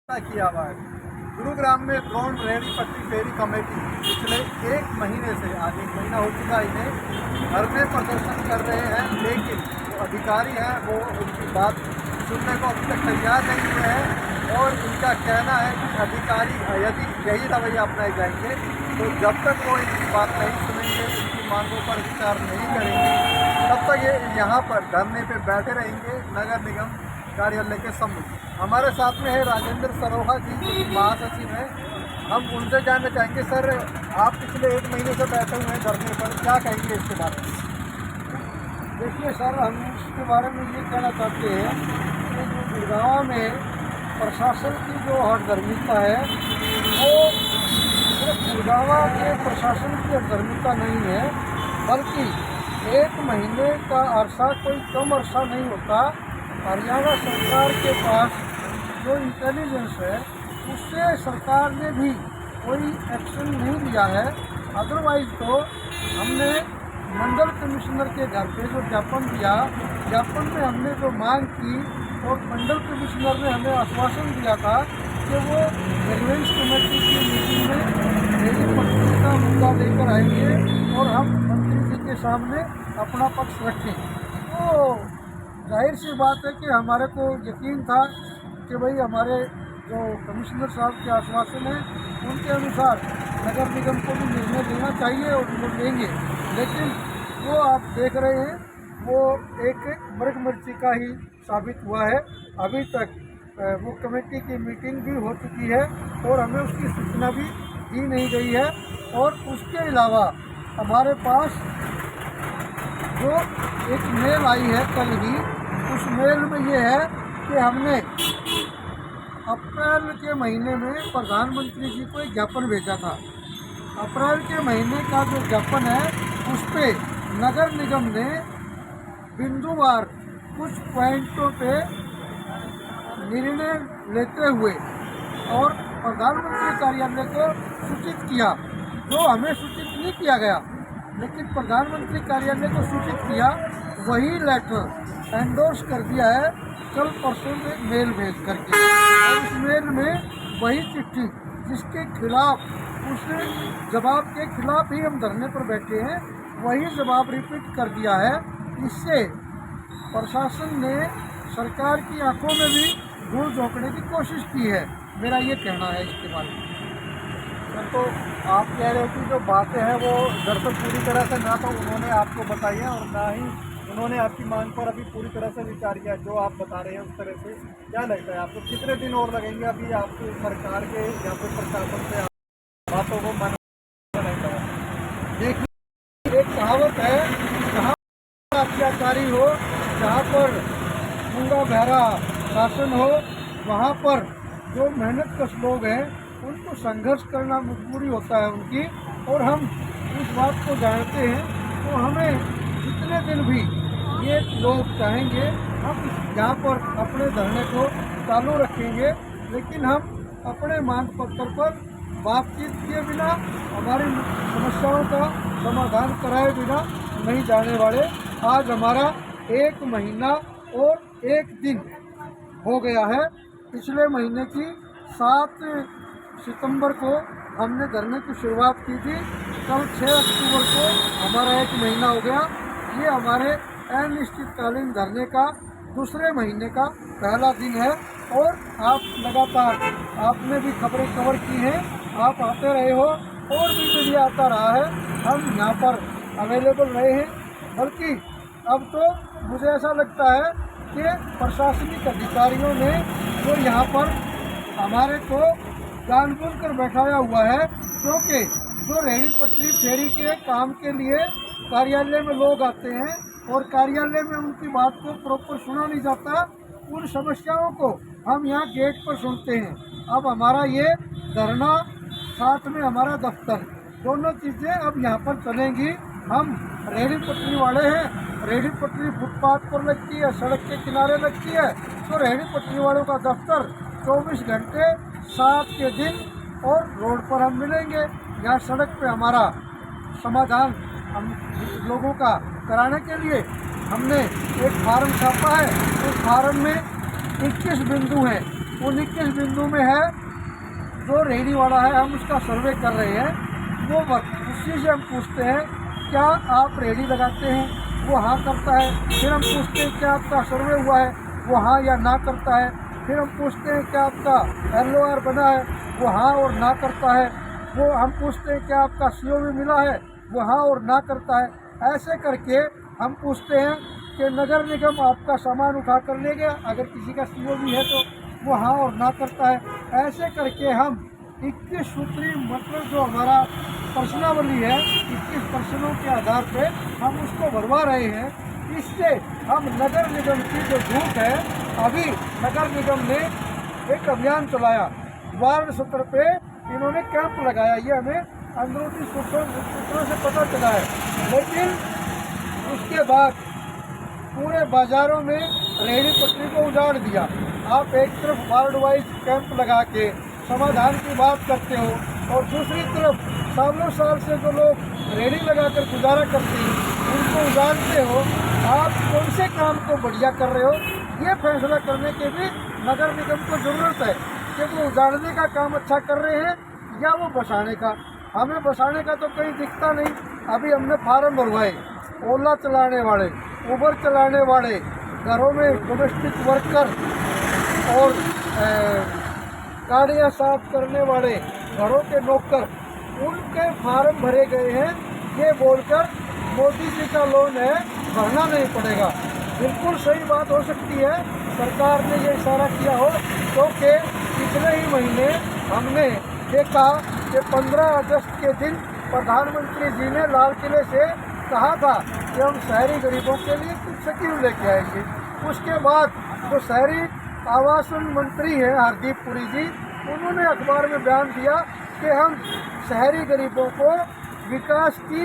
किया हुआ है। गुरुग्राम में ब्रॉन्ड रेहड़ी पटरी फेरी कमेटी पिछले एक महीने से, आज एक महीना हो चुका इन्हें धरने प्रदर्शन कर रहे हैं, लेकिन जो अधिकारी हैं वो उनकी बात सुनने को अभी तक तैयार नहीं हुए हैं। और उनका कहना है कि अधिकारी यदि यही रवैया अपनाए जाएंगे तो जब तक वो इनकी बात नहीं सुनेंगे, उनकी मांगों पर विचार नहीं करेंगे, तब तक ये यहाँ पर धरने पर बैठे रहेंगे नगर निगम कार्यालय के सम्मुख। हमारे साथ में है राजेंद्र सरोहा जी, जो महासचिव हैं। हम उनसे जानना चाहेंगे, सर आप पिछले एक महीने से बैठे हुए हैं धरने पर, क्या कहेंगे इसके बारे में? देखिए सर, हम इसके बारे में ये कहना चाहते हैं कि जो गुड़गांव में प्रशासन की जो हठधर्मिता है वो सिर्फ गुड़गांव के प्रशासन की हठधर्मिता नहीं है, बल्कि एक महीने का अरसा कोई कम अरसा नहीं होता। हरियाणा सरकार के पास जो इंटेलिजेंस है उससे सरकार ने भी कोई एक्शन नहीं लिया है। अदरवाइज तो हमने मंडल कमिश्नर के घर पे जो ज्ञापन दिया, ज्ञापन में हमने जो मांग की और मंडल कमिश्नर ने हमें आश्वासन दिया था कि वो ग्रीवेंस कमेटी की मीटिंग में रेहड़ी पटरी का मुद्दा लेकर आएंगे और हम मंत्री जी के सामने अपना पक्ष रखें। तो जाहिर सी बात है कि हमारे को यकीन था कि भाई हमारे जो कमिश्नर साहब के आश्वासन है उनके अनुसार नगर निगम को भी निर्णय लेना चाहिए और वो लेंगे, लेकिन वो आप देख रहे हैं वो एक मृगमरीचिका ही साबित हुआ है। अभी तक वो कमेटी की मीटिंग भी हो चुकी है और हमें उसकी सूचना भी दी नहीं गई है। और उसके अलावा हमारे पास जो एक मेल आई है कल ही, उस मेल में ये है कि हमने अप्रैल के महीने में प्रधानमंत्री जी को एक ज्ञापन भेजा था। अप्रैल के महीने का जो ज्ञापन है उस पर नगर निगम ने बिंदुवार कुछ पॉइंटों पे निर्णय लेते हुए और प्रधानमंत्री कार्यालय को सूचित किया, जो हमें सूचित नहीं किया गया, लेकिन प्रधानमंत्री कार्यालय को सूचित किया। वही लेटर एंडोर्स कर दिया है कल परसों में मेल भेज करके, और उस मेल में वही चिट्ठी जिसके खिलाफ, उस जवाब के खिलाफ ही हम धरने पर बैठे हैं, वही जवाब रिपीट कर दिया है। इससे प्रशासन ने सरकार की आंखों में भी धूल झोंकने की कोशिश की है, मेरा ये कहना है इसके बारे में। सर तो आप कह रहे हो कि जो बातें हैं वो दरअसल पूरी तरह से ना तो उन्होंने आपको बताई है और ना ही उन्होंने आपकी मांग पर अभी पूरी तरह से विचार किया, जो आप बता रहे हैं उस तरह से। क्या लगता है आपको कितने दिन और लगेंगे अभी आपको सरकार के या फिर प्रशासन से बातों को मानना रहता है? देखिए, एक कहावत है, जहाँ अत्याचारी हो, जहाँ पर गूंगा बहरा शासन हो, वहाँ पर जो मेहनत कश लोग हैं उनको संघर्ष करना मजबूरी होता है उनकी। और हम इस बात को जानते हैं, तो हमें जितने दिन भी ये लोग चाहेंगे हम यहाँ पर अपने धरने को चालू रखेंगे, लेकिन हम अपने मांग पत्र पर बातचीत किए बिना, हमारी समस्याओं का समाधान कराए बिना नहीं जाने वाले। आज हमारा एक महीना और एक दिन हो गया है। पिछले महीने की 7 सितंबर को हमने धरने की शुरुआत की थी, कल 6 अक्टूबर को हमारा एक महीना हो गया। ये हमारे अनिश्चितकालीन धरने का दूसरे महीने का पहला दिन है। और आप लगातार, आपने भी खबरें कवर की हैं, आप आते रहे हो और भी मीडिया आता रहा है, हम यहाँ पर अवेलेबल रहे हैं। बल्कि अब तो मुझे ऐसा लगता है कि प्रशासनिक अधिकारियों ने जो यहाँ पर हमारे को जानबूझकर बैठाया हुआ है, क्योंकि जो रेहड़ी पटरी फेरी के काम के लिए कार्यालय में लोग आते हैं और कार्यालय में उनकी बात को प्रॉपर सुना नहीं जाता, उन समस्याओं को हम यहाँ गेट पर सुनते हैं। अब हमारा ये धरना, साथ में हमारा दफ्तर, दोनों चीज़ें अब यहाँ पर चलेंगी। हम रेहड़ी पटरी वाले हैं, रेहड़ी पटरी फुटपाथ पर लगती है, सड़क के किनारे लगती है, तो रेहड़ी पटरी वालों का दफ्तर 24 घंटे 7 के दिन और रोड पर हम मिलेंगे। यहाँ सड़क पे हमारा समाधान हम लोगों का कराने के लिए हमने एक फार्म छापा है। उस फार्म में 21 बिंदु हैं। उन 21 बिंदु में है जो रेहड़ी वाला है, हम उसका सर्वे कर रहे हैं। वो उसी से हम पूछते हैं क्या आप रेहड़ी लगाते हैं, वो हाँ करता है। फिर हम पूछते हैं क्या आपका सर्वे हुआ है, वो हाँ या ना करता है। फिर हम पूछते हैं क्या आपका LOR बना है, वो हाँ और ना करता है। वो हम पूछते हैं क्या आपका COV मिला है, वो हाँ और ना करता है। ऐसे करके हम पूछते हैं कि नगर निगम आपका सामान उठा कर ले गया, अगर किसी का COV है तो वो हाँ और ना करता है। ऐसे करके हम 21 सूत्री मतलब जो हमारा प्रश्नावली है, 21 प्रश्नों के आधार पे हम उसको भरवा रहे हैं। इससे हम नगर निगम की जो झूठ है, अभी नगर निगम ने एक अभियान चलाया, वार्ड स्तर पे इन्होंने कैंप लगाया, ये हमें अंदरूनी सूत्रों से पता चला है। लेकिन उसके बाद पूरे बाजारों में रेहड़ी पटरी को उजाड़ दिया। आप एक तरफ वार्ड वाइज कैंप लगा के समाधान की बात करते हो और दूसरी तरफ सालों साल से जो लोग रेहड़ी लगाकर गुजारा करते हैं उनको उजाड़ते हो। आप कौन से काम को बढ़िया कर रहे हो, ये फैसला करने के भी नगर निगम को ज़रूरत है कि वो उजाड़ने का काम अच्छा कर रहे हैं या वो बसाने का। हमें बसाने का तो कहीं दिखता नहीं। अभी हमने फार्म भरवाए, ओला चलाने वाले, उबर चलाने वाले, घरों में डोमेस्टिक वर्कर और गाड़ियाँ साफ करने वाले, घरों के नौकर, उनके फार्म भरे गए हैं ये बोलकर मोदी जी का लोन है, भरना नहीं पड़ेगा। बिल्कुल सही बात हो सकती है, सरकार ने ये इशारा किया हो, क्योंकि पिछले ही महीने हमने देखा कि 15 अगस्त के दिन प्रधानमंत्री जी ने लाल किले से कहा था कि हम शहरी गरीबों के लिए कुछ स्कीम लेके आएंगे। उसके बाद जो शहरी आवासन मंत्री हैं हरदीप पुरी जी, उन्होंने अखबार में बयान दिया कि हम शहरी गरीबों को विकास की